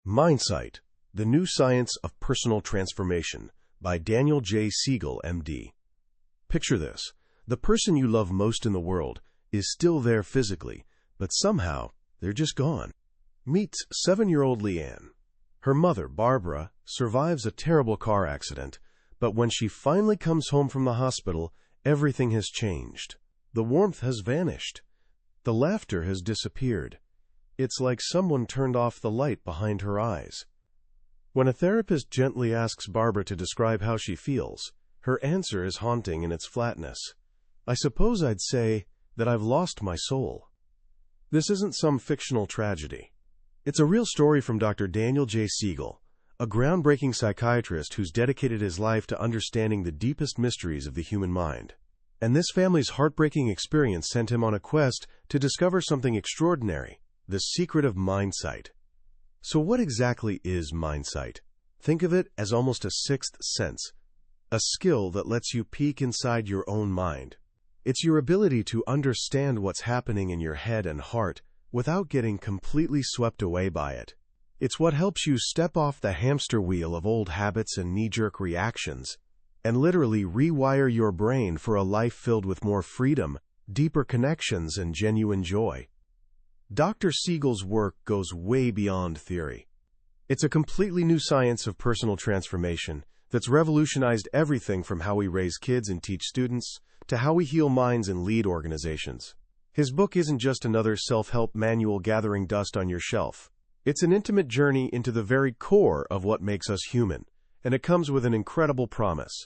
Mindsight, The New Science of Personal Transformation by Daniel J. Siegel, M.D. Picture this. The person you love most in the world is still there physically, but somehow they're just gone. Meet 7-year-old Leanne. Her mother, Barbara, survives a terrible car accident, but when she finally comes home from the hospital, everything has changed. The warmth has vanished. The laughter has disappeared. It's like someone turned off the light behind her eyes. When a therapist gently asks Barbara to describe how she feels, her answer is haunting in its flatness. I suppose I'd say that I've lost my soul. This isn't some fictional tragedy. It's a real story from Dr. Daniel J. Siegel, a groundbreaking psychiatrist who's dedicated his life to understanding the deepest mysteries of the human mind. And this family's heartbreaking experience sent him on a quest to discover something extraordinary, the secret of mindsight. So what exactly is mindsight? Think of it as almost a sixth sense, a skill that lets you peek inside your own mind. It's your ability to understand what's happening in your head and heart without getting completely swept away by it. It's what helps you step off the hamster wheel of old habits and knee-jerk reactions and literally rewire your brain for a life filled with more freedom, deeper connections, and genuine joy. Dr. Siegel's work goes way beyond theory. It's a completely new science of personal transformation that's revolutionized everything from how we raise kids and teach students to how we heal minds and lead organizations. His book isn't just another self-help manual gathering dust on your shelf. It's an intimate journey into the very core of what makes us human, and it comes with an incredible promise.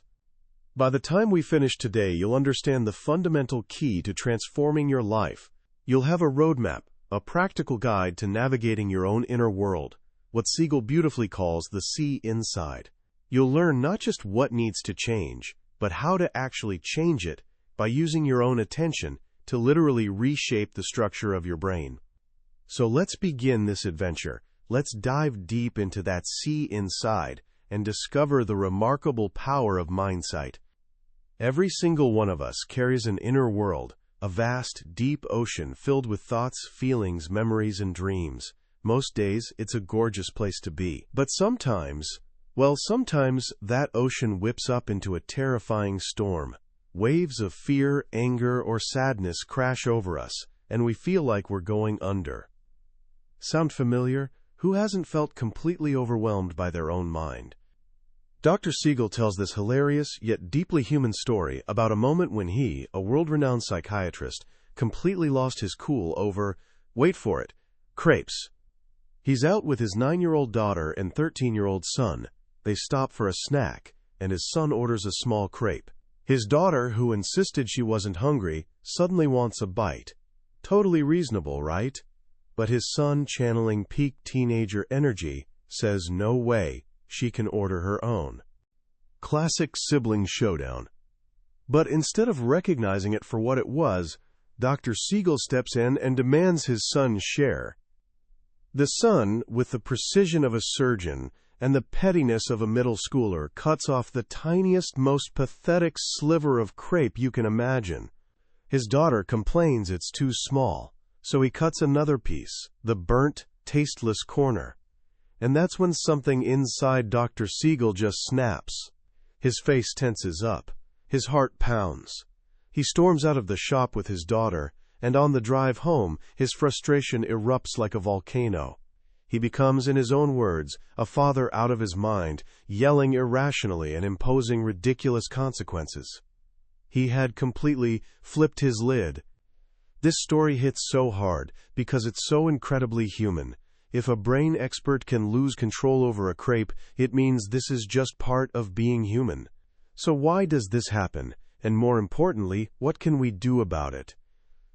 By the time we finish today, you'll understand the fundamental key to transforming your life. You'll have a roadmap, a practical guide to navigating your own inner world, what Siegel beautifully calls the see inside. You'll learn not just what needs to change, but how to actually change it by using your own attention to literally reshape the structure of your brain. So let's begin this adventure. Let's dive deep into that see inside and discover the remarkable power of mindsight. Every single one of us carries an inner world, a vast, deep ocean filled with thoughts, feelings, memories, and dreams. Most days, it's a gorgeous place to be. But sometimes that ocean whips up into a terrifying storm. Waves of fear, anger, or sadness crash over us, and we feel like we're going under. Sound familiar? Who hasn't felt completely overwhelmed by their own mind? Dr. Siegel tells this hilarious yet deeply human story about a moment when he, a world-renowned psychiatrist, completely lost his cool over, wait for it, crepes. He's out with his 9-year-old daughter and 13-year-old son. They stop for a snack, and his son orders a small crepe. His daughter, who insisted she wasn't hungry, suddenly wants a bite. Totally reasonable, right? But his son, channeling peak teenager energy, says no way, she can order her own. Classic sibling showdown. But instead of recognizing it for what it was, Dr. Siegel steps in and demands his son share. The son, with the precision of a surgeon and the pettiness of a middle schooler, cuts off the tiniest, most pathetic sliver of crepe you can imagine. His daughter complains it's too small, so he cuts another piece, the burnt, tasteless corner. And that's when something inside Dr. Siegel just snaps. His face tenses up. His heart pounds. He storms out of the shop with his daughter, and on the drive home, his frustration erupts like a volcano. He becomes, in his own words, a father out of his mind, yelling irrationally and imposing ridiculous consequences. He had completely flipped his lid. This story hits so hard because it's so incredibly human. If a brain expert can lose control over a crepe, it means this is just part of being human. So why does this happen? And more importantly, what can we do about it?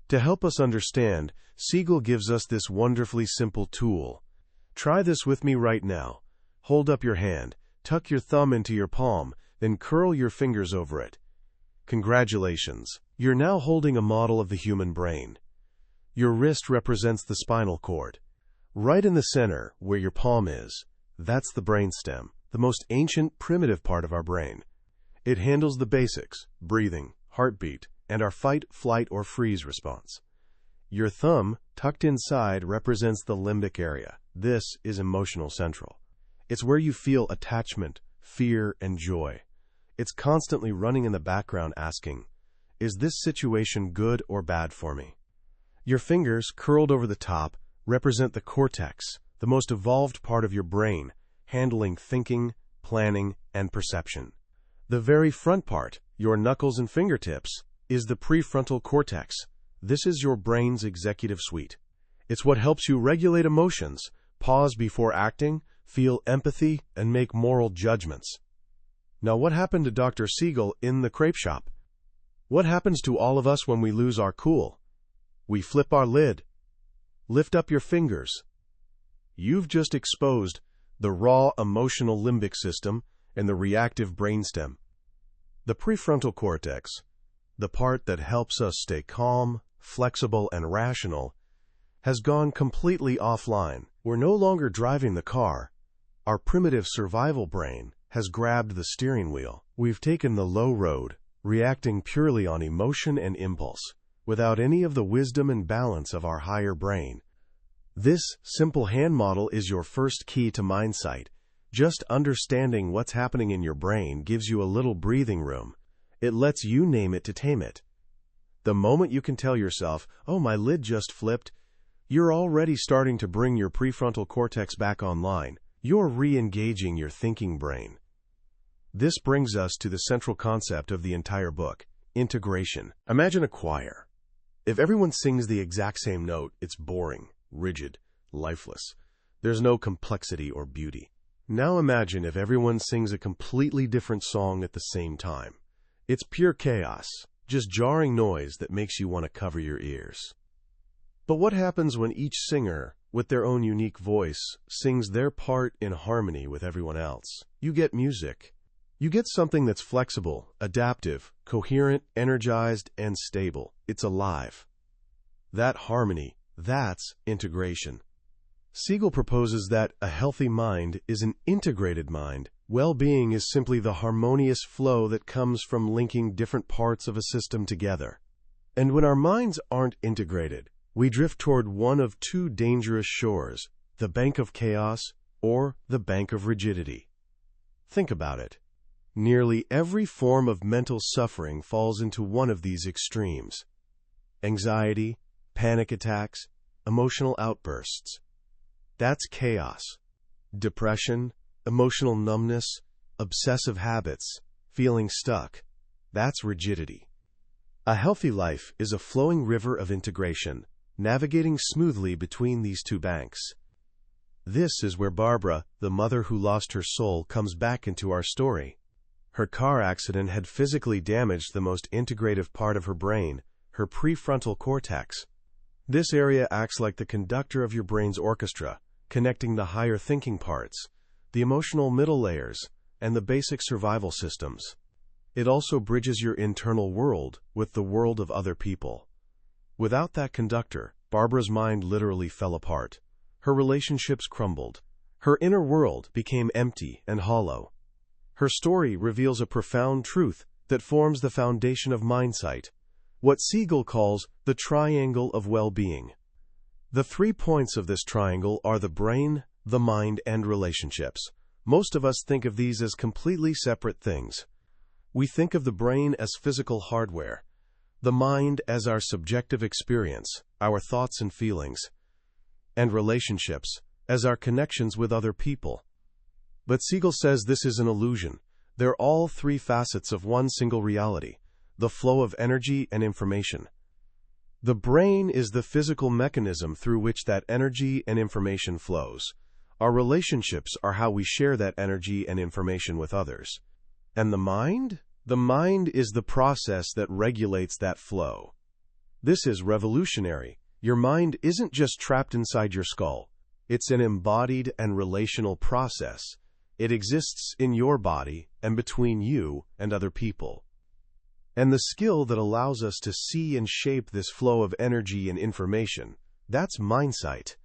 To help us understand, Siegel gives us this wonderfully simple tool. Try this with me right now. Hold up your hand, tuck your thumb into your palm, then curl your fingers over it. Congratulations! You're now holding a model of the human brain. Your wrist represents the spinal cord. Right in the center, where your palm is, that's the brainstem, the most ancient, primitive part of our brain. It handles the basics, breathing, heartbeat, and our fight, flight, or freeze response. Your thumb, tucked inside, represents the limbic area, This is emotional central. It's where you feel attachment, fear, and joy. It's constantly running in the background asking, is this situation good or bad for me? Your fingers, curled over the top, represent the cortex, the most evolved part of your brain, handling thinking, planning, and perception. The very front part, your knuckles and fingertips, is the prefrontal cortex. This is your brain's executive suite. It's what helps you regulate emotions, pause before acting, feel empathy, and make moral judgments. Now, what happened to Dr. Siegel in the crepe shop? What happens to all of us when we lose our cool? We flip our lid. Lift up your fingers. You've just exposed the raw emotional limbic system and the reactive brainstem. The prefrontal cortex, the part that helps us stay calm, flexible, and rational, has gone completely offline. We're no longer driving the car. Our primitive survival brain has grabbed the steering wheel. We've taken the low road, reacting purely on emotion and impulse, without any of the wisdom and balance of our higher brain. This simple hand model is your first key to Mindsight. Just understanding what's happening in your brain gives you a little breathing room. It lets you name it to tame it. The moment you can tell yourself, oh, my lid just flipped, you're already starting to bring your prefrontal cortex back online. You're re-engaging your thinking brain. This brings us to the central concept of the entire book, integration. Imagine a choir. If everyone sings the exact same note, it's boring, rigid, lifeless. There's no complexity or beauty. Now imagine if everyone sings a completely different song at the same time. It's pure chaos, just jarring noise that makes you want to cover your ears. But what happens when each singer, with their own unique voice, sings their part in harmony with everyone else? You get music. You get something that's flexible, adaptive, coherent, energized, and stable. It's alive. That harmony, that's integration. Siegel proposes that a healthy mind is an integrated mind. Well-being is simply the harmonious flow that comes from linking different parts of a system together. And when our minds aren't integrated, we drift toward one of two dangerous shores, the bank of chaos or the bank of rigidity. Think about it. Nearly every form of mental suffering falls into one of these extremes. Anxiety, panic attacks, emotional outbursts. That's chaos. Depression, emotional numbness, obsessive habits, feeling stuck. That's rigidity. A healthy life is a flowing river of integration, navigating smoothly between these two banks. This is where Barbara, the mother who lost her soul, comes back into our story. Her car accident had physically damaged the most integrative part of her brain, her prefrontal cortex. This area acts like the conductor of your brain's orchestra, connecting the higher thinking parts, the emotional middle layers, and the basic survival systems. It also bridges your internal world with the world of other people. Without that conductor, Barbara's mind literally fell apart. Her relationships crumbled. Her inner world became empty and hollow. Her story reveals a profound truth that forms the foundation of Mindsight, what Siegel calls the triangle of well-being. The 3 points of this triangle are the brain, the mind, and relationships. Most of us think of these as completely separate things. We think of the brain as physical hardware, the mind as our subjective experience, our thoughts and feelings, and relationships as our connections with other people. But Siegel says this is an illusion. They're all 3 facets of one single reality, the flow of energy and information. The brain is the physical mechanism through which that energy and information flows. Our relationships are how we share that energy and information with others. And the mind? The mind is the process that regulates that flow. This is revolutionary. Your mind isn't just trapped inside your skull. It's an embodied and relational process. It exists in your body and between you and other people. And the skill that allows us to see and shape this flow of energy and information, that's Mindsight.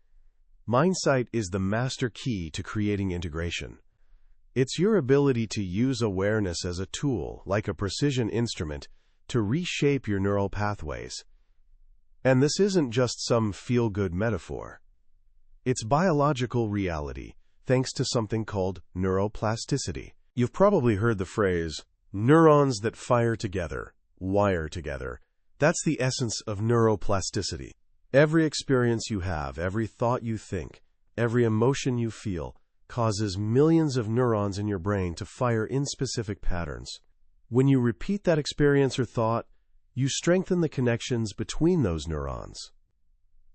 Mindsight is the master key to creating integration. It's your ability to use awareness as a tool, like a precision instrument, to reshape your neural pathways. And this isn't just some feel-good metaphor. It's biological reality, thanks to something called neuroplasticity. You've probably heard the phrase, neurons that fire together, wire together. That's the essence of neuroplasticity. Every experience you have, every thought you think, every emotion you feel, causes millions of neurons in your brain to fire in specific patterns. When you repeat that experience or thought, you strengthen the connections between those neurons.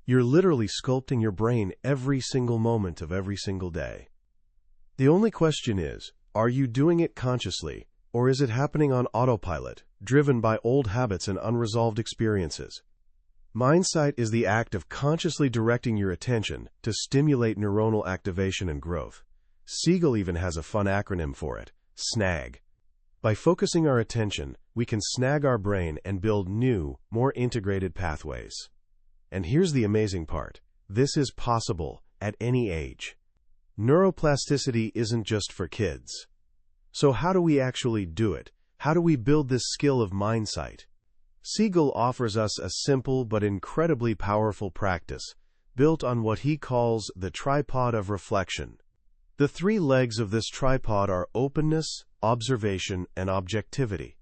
You're literally sculpting your brain every single moment of every single day. The only question is, are you doing it consciously, or is it happening on autopilot, driven by old habits and unresolved experiences? Mindsight is the act of consciously directing your attention to stimulate neuronal activation and growth. Siegel even has a fun acronym for it, SNAG. By focusing our attention, we can snag our brain and build new, more integrated pathways. And here's the amazing part. This is possible at any age. Neuroplasticity isn't just for kids. So how do we actually do it? How do we build this skill of Mindsight? Siegel offers us a simple but incredibly powerful practice, built on what he calls the tripod of reflection. The three legs of this tripod are openness, observation, and objectivity.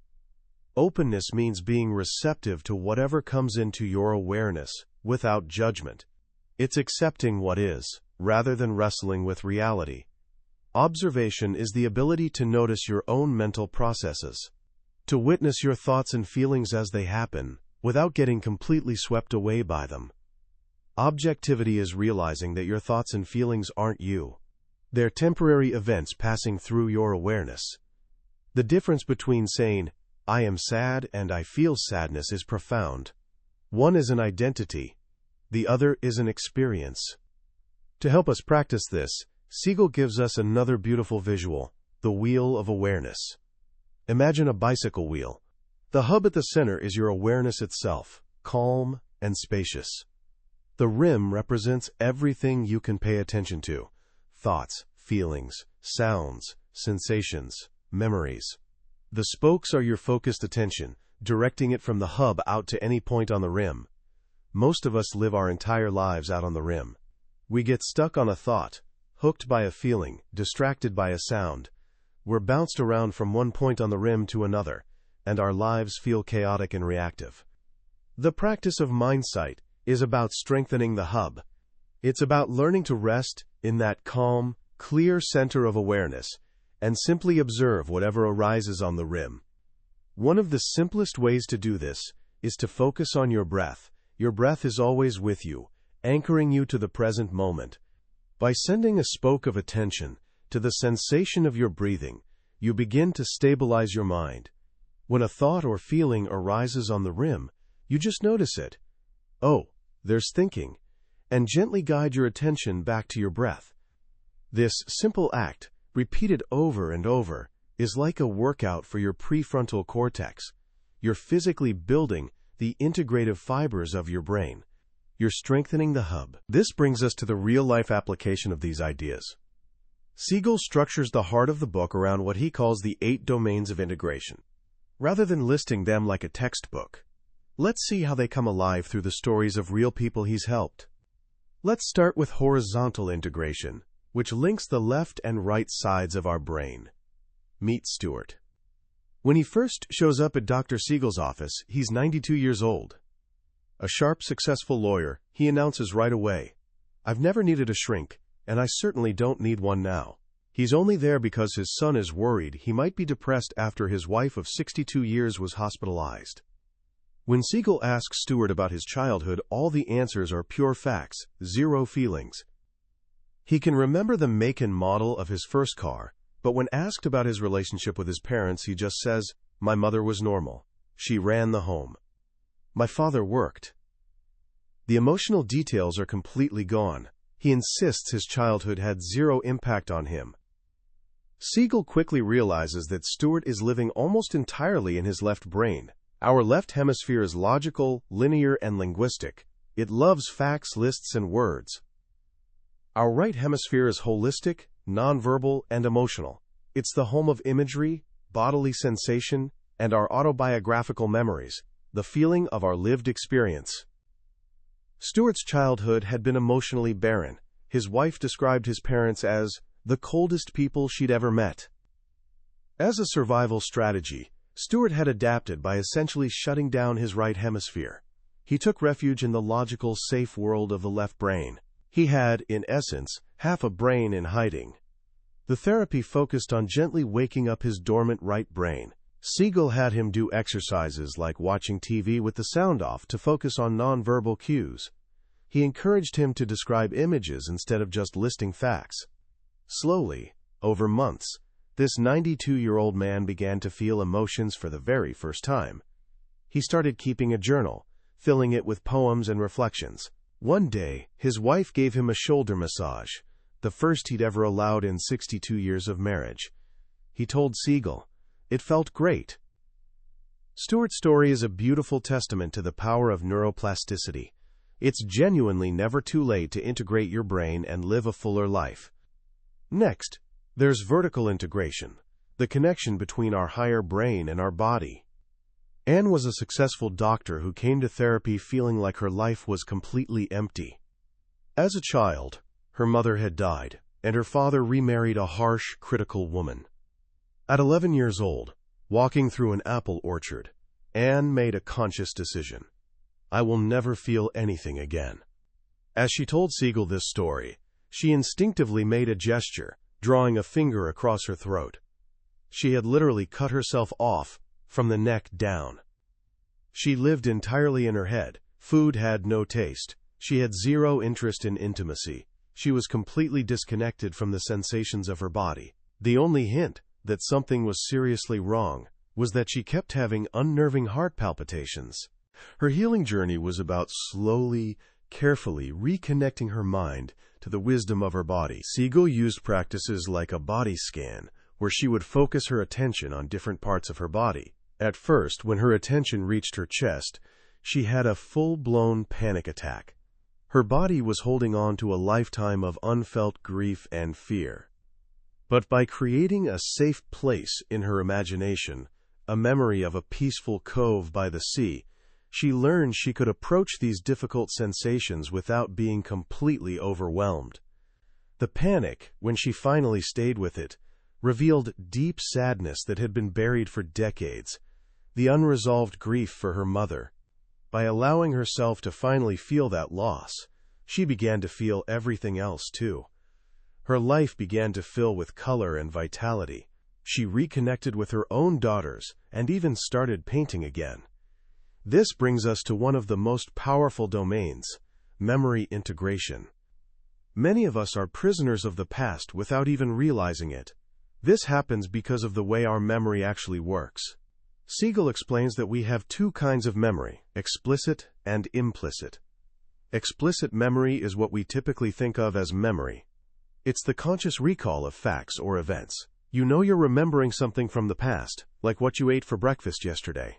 Openness means being receptive to whatever comes into your awareness, without judgment. It's accepting what is, rather than wrestling with reality. Observation is the ability to notice your own mental processes, to witness your thoughts and feelings as they happen, without getting completely swept away by them. Objectivity is realizing that your thoughts and feelings aren't you. They're temporary events passing through your awareness. The difference between saying, "I am sad" and "I feel sadness" is profound. One is an identity. The other is an experience. To help us practice this, Siegel gives us another beautiful visual, the wheel of awareness. Imagine a bicycle wheel. The hub at the center is your awareness itself, calm and spacious. The rim represents everything you can pay attention to: thoughts, feelings, sounds, sensations, memories. The spokes are your focused attention, directing it from the hub out to any point on the rim. Most of us live our entire lives out on the rim. We get stuck on a thought, hooked by a feeling, distracted by a sound. We're bounced around from one point on the rim to another, and our lives feel chaotic and reactive. The practice of Mindsight is about strengthening the hub. It's about learning to rest in that calm, clear center of awareness and simply observe whatever arises on the rim. One of the simplest ways to do this is to focus on your breath. Your breath is always with you, anchoring you to the present moment. By sending a spoke of attention to the sensation of your breathing, you begin to stabilize your mind. When a thought or feeling arises on the rim, you just notice it. Oh, there's thinking, and gently guide your attention back to your breath. This simple act, repeated over and over, is like a workout for your prefrontal cortex. You're physically building the integrative fibers of your brain. You're strengthening the hub. This brings us to the real-life application of these ideas. Siegel structures the heart of the book around what he calls the 8 domains of integration. Rather than listing them like a textbook, let's see how they come alive through the stories of real people he's helped. Let's start with horizontal integration, which links the left and right sides of our brain. Meet Stuart. When he first shows up at Dr. Siegel's office, he's 92 years old. A sharp, successful lawyer, he announces right away, "I've never needed a shrink, and I certainly don't need one now." He's only there because his son is worried he might be depressed after his wife of 62 years was hospitalized. When Siegel asks Stuart about his childhood, all the answers are pure facts, zero feelings. He can remember the make and model of his first car, but when asked about his relationship with his parents, he just says, "My mother was normal. She ran the home. My father worked." The emotional details are completely gone. He insists his childhood had zero impact on him. Siegel quickly realizes that Stuart is living almost entirely in his left brain. Our left hemisphere is logical, linear, and linguistic. It loves facts, lists, and words. Our right hemisphere is holistic, nonverbal, and emotional. It's the home of imagery, bodily sensation, and our autobiographical memories, the feeling of our lived experience. Stuart's childhood had been emotionally barren. his wife described his parents as the coldest people she'd ever met. As a survival strategy, Stuart had adapted by essentially shutting down his right hemisphere. He took refuge in the logical, safe world of the left brain. He had, in essence, half a brain in hiding. The therapy focused on gently waking up his dormant right brain. Siegel had him do exercises like watching TV with the sound off to focus on nonverbal cues. He encouraged him to describe images instead of just listing facts. Slowly, over months, this 92-year-old man began to feel emotions for the very first time. He started keeping a journal, filling it with poems and reflections. One day, his wife gave him a shoulder massage, the first he'd ever allowed in 62 years of marriage. He told Siegel, "It felt great." Stuart's story is a beautiful testament to the power of neuroplasticity. It's genuinely never too late to integrate your brain and live a fuller life. Next, there's vertical integration, the connection between our higher brain and our body. Anne was a successful doctor who came to therapy feeling like her life was completely empty. As a child, her mother had died, and her father remarried a harsh, critical woman. At 11 years old, walking through an apple orchard, Anne made a conscious decision. "I will never feel anything again." As she told Siegel this story, she instinctively made a gesture, drawing a finger across her throat. She had literally cut herself off from the neck down. She lived entirely in her head. Food had no taste. She had zero interest in intimacy. She was completely disconnected from the sensations of her body. The only hint that something was seriously wrong was that she kept having unnerving heart palpitations. Her healing journey was about slowly, carefully reconnecting her mind to the wisdom of her body. Siegel used practices like a body scan, where she would focus her attention on different parts of her body. At first, when her attention reached her chest, she had a full-blown panic attack. Her body was holding on to a lifetime of unfelt grief and fear. But by creating a safe place in her imagination, a memory of a peaceful cove by the sea, she learned she could approach these difficult sensations without being completely overwhelmed. The panic, when she finally stayed with it, revealed deep sadness that had been buried for decades, the unresolved grief for her mother. By allowing herself to finally feel that loss, she began to feel everything else too. Her life began to fill with color and vitality. She reconnected with her own daughters and even started painting again. This brings us to one of the most powerful domains, memory integration. Many of us are prisoners of the past without even realizing it. This happens because of the way our memory actually works. Siegel explains that we have two kinds of memory, explicit and implicit. Explicit memory is what we typically think of as memory. It's the conscious recall of facts or events. You know you're remembering something from the past, like what you ate for breakfast yesterday.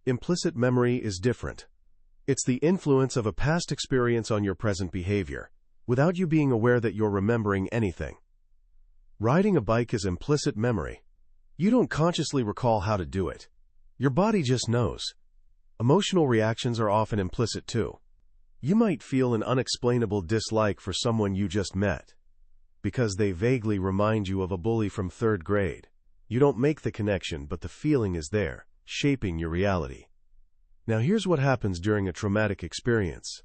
Implicit memory is different. It's the influence of a past experience on your present behavior, without you being aware that you're remembering anything. Riding a bike is implicit memory. You don't consciously recall how to do it. Your body just knows. Emotional reactions are often implicit too. You might feel an unexplainable dislike for someone you just met, because they vaguely remind you of a bully from 3rd grade. You don't make the connection, but the feeling is there, shaping your reality. Now here's what happens during a traumatic experience.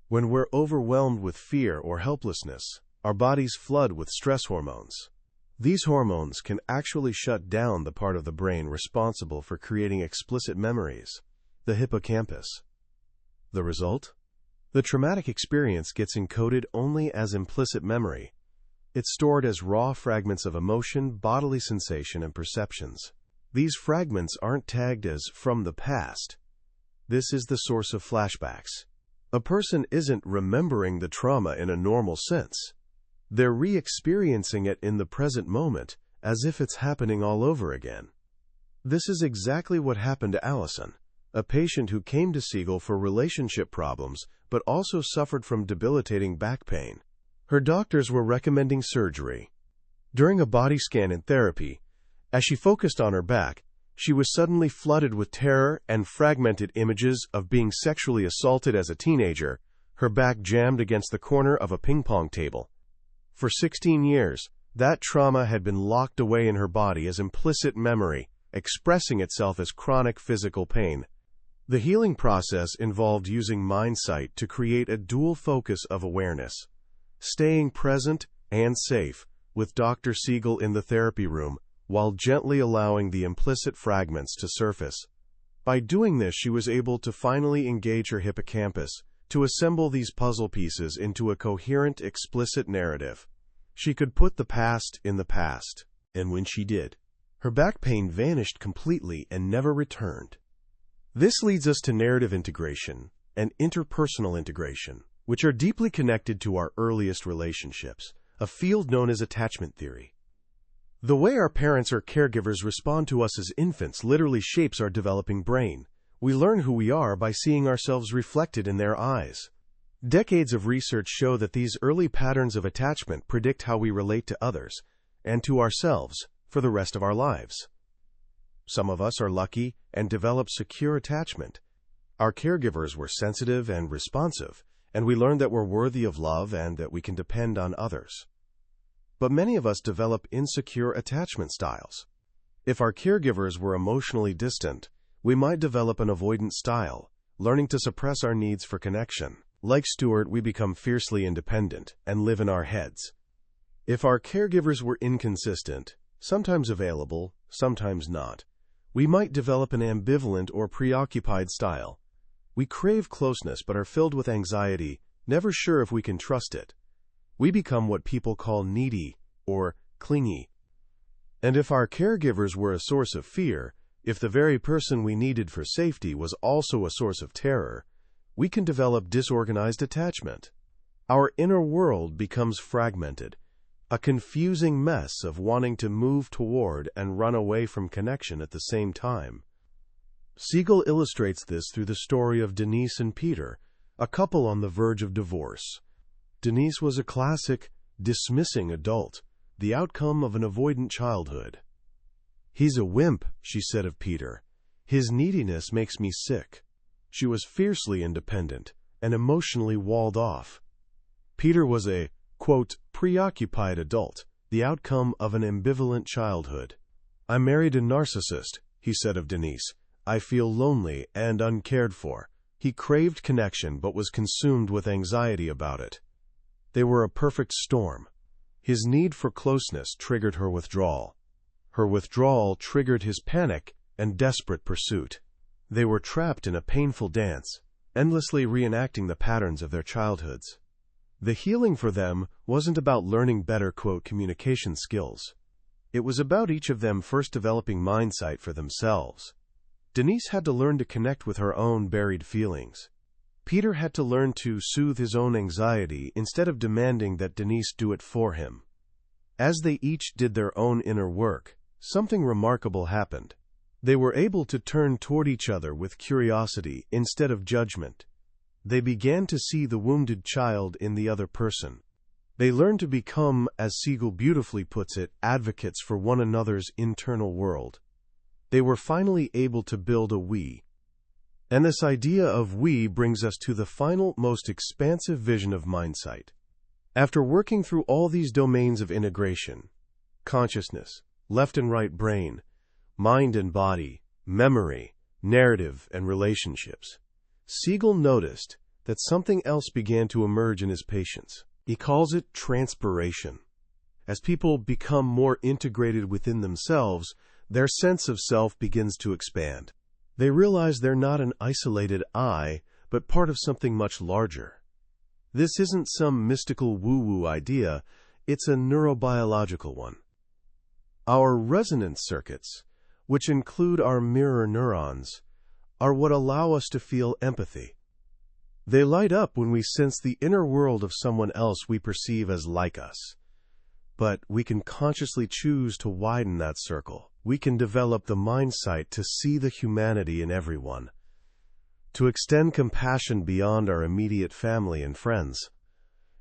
When we're overwhelmed with fear or helplessness, our bodies flood with stress hormones. These hormones can actually shut down the part of the brain responsible for creating explicit memories, the hippocampus. The result? The traumatic experience gets encoded only as implicit memory. It's stored as raw fragments of emotion, bodily sensation, and perceptions. These fragments aren't tagged as from the past. This is the source of flashbacks. A person isn't remembering the trauma in a normal sense. They're re-experiencing it in the present moment, as if it's happening all over again. This is exactly what happened to Allison, a patient who came to Siegel for relationship problems, but also suffered from debilitating back pain. Her doctors were recommending surgery. During a body scan in therapy, as she focused on her back, she was suddenly flooded with terror and fragmented images of being sexually assaulted as a teenager, her back jammed against the corner of a ping-pong table. For 16 years, that trauma had been locked away in her body as implicit memory, expressing itself as chronic physical pain. The healing process involved using Mindsight to create a dual focus of awareness, staying present and safe with Dr. Siegel in the therapy room, while gently allowing the implicit fragments to surface. By doing this, she was able to finally engage her hippocampus, to assemble these puzzle pieces into a coherent, explicit narrative. She could put the past in the past, and when she did, her back pain vanished completely and never returned. This leads us to narrative integration and interpersonal integration, which are deeply connected to our earliest relationships, a field known as attachment theory. The way our parents or caregivers respond to us as infants literally shapes our developing brain. We learn who we are by seeing ourselves reflected in their eyes. Decades of research show that these early patterns of attachment predict how we relate to others and to ourselves for the rest of our lives. Some of us are lucky and develop secure attachment. Our caregivers were sensitive and responsive, and we learned that we're worthy of love and that we can depend on others. But many of us develop insecure attachment styles. If our caregivers were emotionally distant, we might develop an avoidant style, learning to suppress our needs for connection. Like Stuart, we become fiercely independent and live in our heads. If our caregivers were inconsistent, sometimes available, sometimes not, we might develop an ambivalent or preoccupied style. We crave closeness but are filled with anxiety, never sure if we can trust it. We become what people call needy or clingy. And if our caregivers were a source of fear, if the very person we needed for safety was also a source of terror, we can develop disorganized attachment. Our inner world becomes fragmented, a confusing mess of wanting to move toward and run away from connection at the same time. Siegel illustrates this through the story of Denise and Peter, a couple on the verge of divorce. Denise was a classic, dismissing adult, the outcome of an avoidant childhood. "He's a wimp," she said of Peter. "His neediness makes me sick." She was fiercely independent and emotionally walled off. Peter was a, quote, preoccupied adult, the outcome of an ambivalent childhood. "I married a narcissist," he said of Denise. "I feel lonely and uncared for." He craved connection but was consumed with anxiety about it. They were a perfect storm. His need for closeness triggered her withdrawal. Her withdrawal triggered his panic and desperate pursuit. They were trapped in a painful dance, endlessly reenacting the patterns of their childhoods. The healing for them wasn't about learning better, quote, communication skills. It was about each of them first developing Mindsight for themselves. Denise had to learn to connect with her own buried feelings. Peter had to learn to soothe his own anxiety instead of demanding that Denise do it for him. As they each did their own inner work, something remarkable happened. They were able to turn toward each other with curiosity instead of judgment. They began to see the wounded child in the other person. They learned to become, as Siegel beautifully puts it, advocates for one another's internal world. They were finally able to build a we. And this idea of we brings us to the final, most expansive vision of Mindsight. After working through all these domains of integration, consciousness, left and right brain, mind and body, memory, narrative, and relationships, Siegel noticed that something else began to emerge in his patients. He calls it transpiration. As people become more integrated within themselves, their sense of self begins to expand. They realize they're not an isolated I, but part of something much larger. This isn't some mystical woo-woo idea, it's a neurobiological one. Our resonance circuits, which include our mirror neurons, are what allow us to feel empathy. They light up when we sense the inner world of someone else we perceive as like us. But we can consciously choose to widen that circle. We can develop the Mindsight to see the humanity in everyone, to extend compassion beyond our immediate family and friends.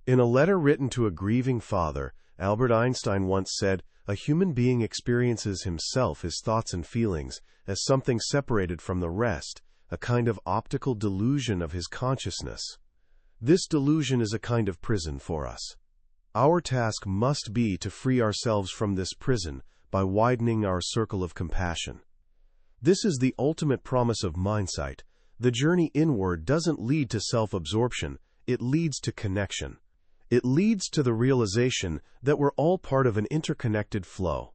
In a letter written to a grieving father, Albert Einstein once said, "A human being experiences himself, his thoughts and feelings, as something separated from the rest, a kind of optical delusion of his consciousness. This delusion is a kind of prison for us. Our task must be to free ourselves from this prison by widening our circle of compassion. This is the ultimate promise of Mindsight. The journey inward doesn't lead to self-absorption, it leads to connection. It leads to the realization that we're all part of an interconnected flow.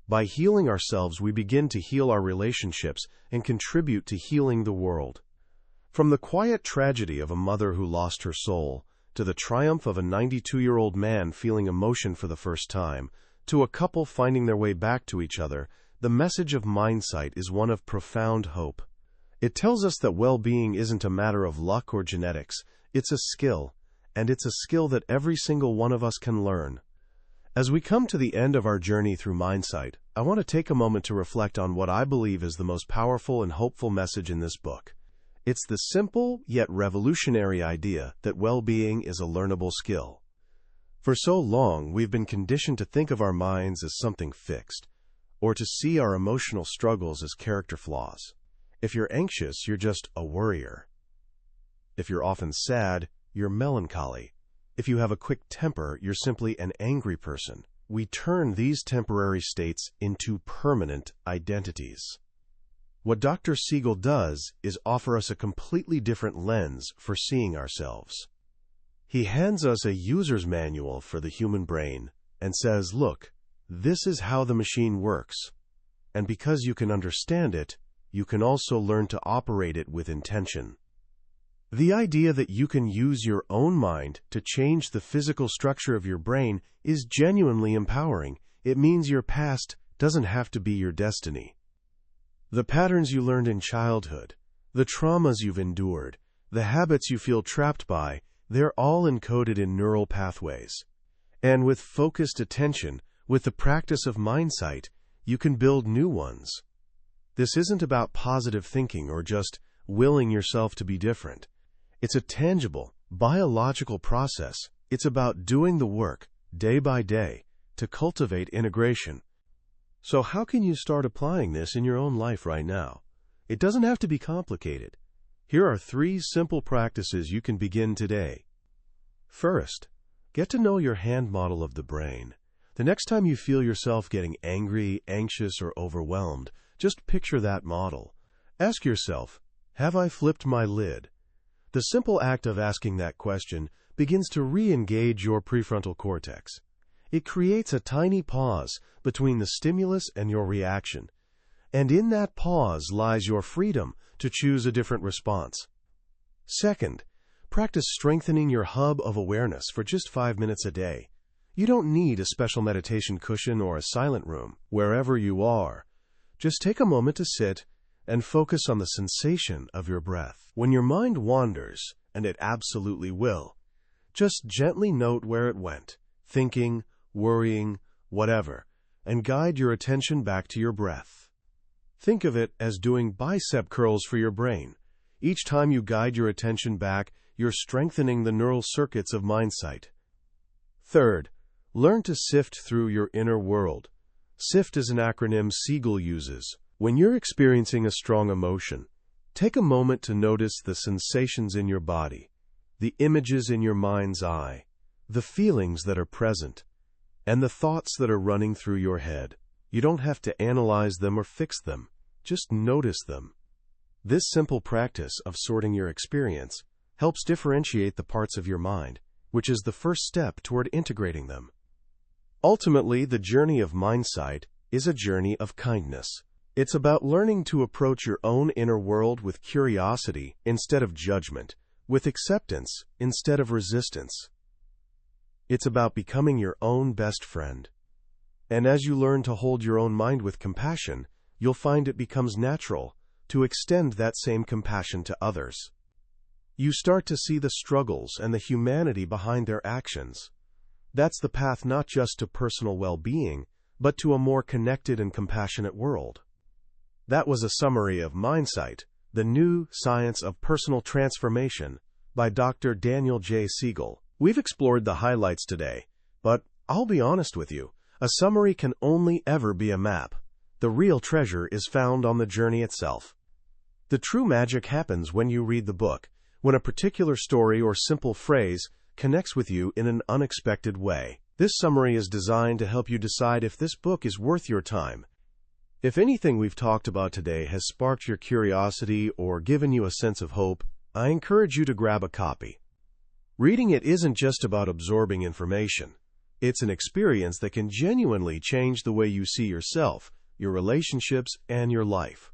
By healing ourselves, we begin to heal our relationships and contribute to healing the world. From the quiet tragedy of a mother who lost her soul, to the triumph of a 92-year-old man feeling emotion for the first time, to a couple finding their way back to each other, the message of Mindsight is one of profound hope. It tells us that well-being isn't a matter of luck or genetics, it's a skill, and it's a skill that every single one of us can learn. As we come to the end of our journey through Mindsight, I want to take a moment to reflect on what I believe is the most powerful and hopeful message in this book. It's the simple yet revolutionary idea that well-being is a learnable skill. For so long, we've been conditioned to think of our minds as something fixed, or to see our emotional struggles as character flaws. If you're anxious, you're just a worrier. If you're often sad, you're melancholy. If you have a quick temper, you're simply an angry person. We turn these temporary states into permanent identities. What Dr. Siegel does is offer us a completely different lens for seeing ourselves. He hands us a user's manual for the human brain and says, look, this is how the machine works. And because you can understand it, you can also learn to operate it with intention. The idea that you can use your own mind to change the physical structure of your brain is genuinely empowering. It means your past doesn't have to be your destiny. The patterns you learned in childhood, the traumas you've endured, the habits you feel trapped by, they're all encoded in neural pathways. And with focused attention, with the practice of Mindsight, you can build new ones. This isn't about positive thinking or just willing yourself to be different. It's a tangible, biological process. It's about doing the work, day by day, to cultivate integration. So how can you start applying this in your own life right now? It doesn't have to be complicated. Here are 3 simple practices you can begin today. First, get to know your hand model of the brain. The next time you feel yourself getting angry, anxious, or overwhelmed, just picture that model. Ask yourself, have I flipped my lid? The simple act of asking that question begins to re-engage your prefrontal cortex. It creates a tiny pause between the stimulus and your reaction. And in that pause lies your freedom to choose a different response. Second, practice strengthening your hub of awareness for just 5 minutes a day. You don't need a special meditation cushion or a silent room. Wherever you are, just take a moment to sit and focus on the sensation of your breath. When your mind wanders, and it absolutely will, just gently note where it went, thinking, worrying, whatever, and guide your attention back to your breath. Think of it as doing bicep curls for your brain. Each time you guide your attention back, you're strengthening the neural circuits of Mindsight. Third, learn to sift through your inner world. SIFT is an acronym Siegel uses. When you're experiencing a strong emotion, take a moment to notice the sensations in your body, the images in your mind's eye, the feelings that are present, and the thoughts that are running through your head. You don't have to analyze them or fix them. Just notice them. This simple practice of sorting your experience helps differentiate the parts of your mind, which is the first step toward integrating them. Ultimately, the journey of Mindsight is a journey of kindness. It's about learning to approach your own inner world with curiosity instead of judgment, with acceptance instead of resistance. It's about becoming your own best friend. And as you learn to hold your own mind with compassion, you'll find it becomes natural to extend that same compassion to others. You start to see the struggles and the humanity behind their actions. That's the path not just to personal well-being, but to a more connected and compassionate world. That was a summary of Mindsight, the New Science of Personal Transformation, by Dr. Daniel J. Siegel. We've explored the highlights today, but I'll be honest with you, a summary can only ever be a map. The real treasure is found on the journey itself. The true magic happens when you read the book, when a particular story or simple phrase connects with you in an unexpected way. This summary is designed to help you decide if this book is worth your time. If anything we've talked about today has sparked your curiosity or given you a sense of hope, I encourage you to grab a copy. Reading it isn't just about absorbing information. It's an experience that can genuinely change the way you see yourself, your relationships, and your life.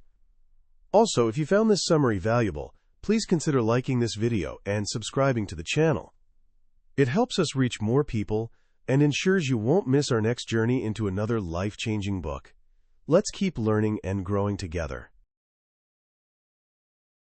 Also, if you found this summary valuable, please consider liking this video and subscribing to the channel. It helps us reach more people and ensures you won't miss our next journey into another life-changing book. Let's keep learning and growing together.